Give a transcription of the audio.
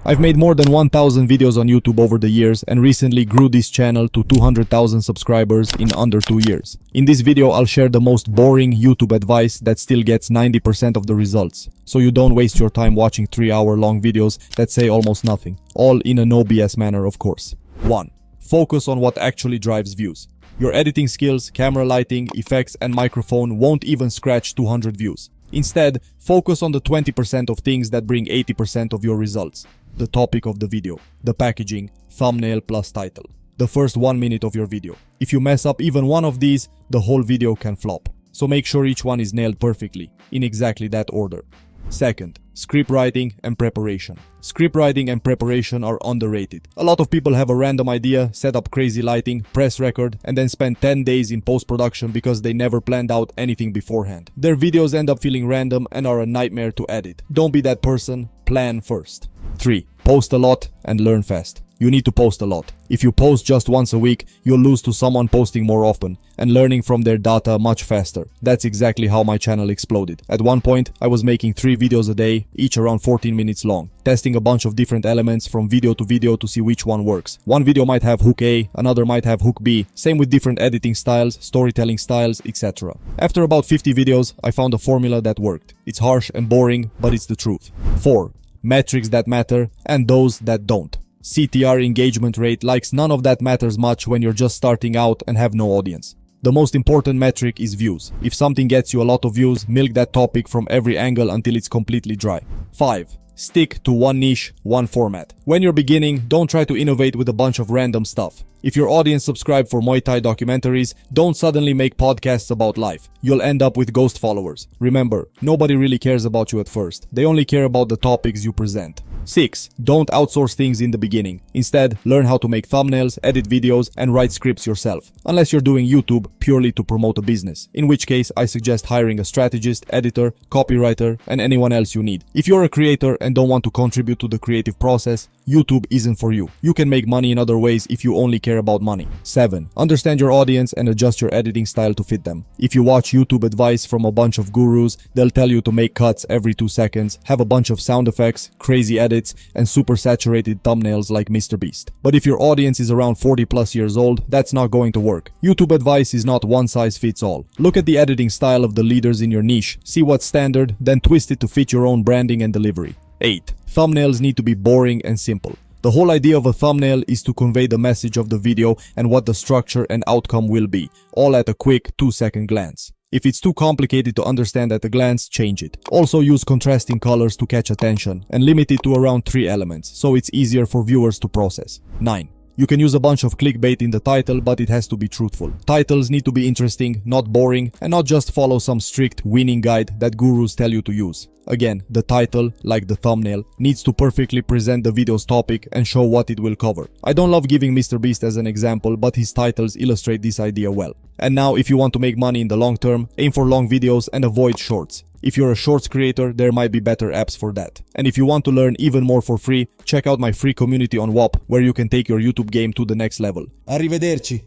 I've made more than 1,000 videos on YouTube over the years and recently grew this channel to 200,000 subscribers in under 2 years. In this video, I'll share the most boring YouTube advice that still gets 90% of the results, so you don't waste your time watching 3-hour-long videos that say almost nothing. All in a no BS manner, of course. 1. Focus on what actually drives views. Your editing skills, camera lighting, effects, and microphone won't even scratch 200 views. Instead, focus on the 20% of things that bring 80% of your results. The topic of the video, the packaging, thumbnail plus title, the first 1 minute of your video. If you mess up even one of these, the whole video can flop. So make sure each one is nailed perfectly, in exactly that order. Second, script writing and preparation. Script writing and preparation are underrated. A lot of people have a random idea, set up crazy lighting, press record, and then spend 10 days in post-production because they never planned out anything beforehand. Their videos end up feeling random and are a nightmare to edit. Don't be that person, plan first. 3. Post a lot and learn fast. You need to post a lot. If you post just once a week, you'll lose to someone posting more often and learning from their data much faster. That's exactly how my channel exploded. At one point, I was making 3 videos a day, each around 14 minutes long, testing a bunch of different elements from video to see which one works. One video might have hook A, another might have hook B, same with different editing styles, storytelling styles, etc. After about 50 videos, I found a formula that worked. It's harsh and boring, but it's the truth. 4. Metrics that matter and those that don't. CTR engagement rate, likes, none of that matters much when you're just starting out and have no audience. The most important metric is views. If something gets you a lot of views, milk that topic from every angle until it's completely dry. 5. Stick to one niche, one format. When you're beginning, don't try to innovate with a bunch of random stuff. If your audience subscribe for Muay Thai documentaries, don't suddenly make podcasts about life. You'll end up with ghost followers. Remember, nobody really cares about you at first. They only care about the topics you present. 6. Don't outsource things in the beginning. Instead, learn how to make thumbnails, edit videos, and write scripts yourself. Unless you're doing YouTube purely to promote a business, in which case I suggest hiring a strategist, editor, copywriter, and anyone else you need. If you're a creator and don't want to contribute to the creative process, YouTube isn't for you. You can make money in other ways if you only care about money. 7. Understand your audience and adjust your editing style to fit them. If you watch YouTube advice from a bunch of gurus, they'll tell you to make cuts every 2 seconds, have a bunch of sound effects, crazy edits, and super saturated thumbnails like Mr. Beast. But if your audience is around 40+ years old, that's not going to work. YouTube advice is not one size fits all. Look at the editing style of the leaders in your niche, see what's standard, then twist it to fit your own branding and delivery. 8. Thumbnails need to be boring and simple. The whole idea of a thumbnail is to convey the message of the video and what the structure and outcome will be, all at a quick 2-second glance. If it's too complicated to understand at a glance, change it. Also use contrasting colors to catch attention and limit it to around 3 elements, so it's easier for viewers to process. 9. You can use a bunch of clickbait in the title, but it has to be truthful. Titles need to be interesting, not boring, and not just follow some strict winning guide that gurus tell you to use. Again, the title, like the thumbnail, needs to perfectly present the video's topic and show what it will cover. I don't love giving Mr. Beast as an example, but his titles illustrate this idea well. And now, if you want to make money in the long term, aim for long videos and avoid shorts. If you're a shorts creator, there might be better apps for that. And if you want to learn even more for free, check out my free community on WAP, where you can take your YouTube game to the next level. Arrivederci.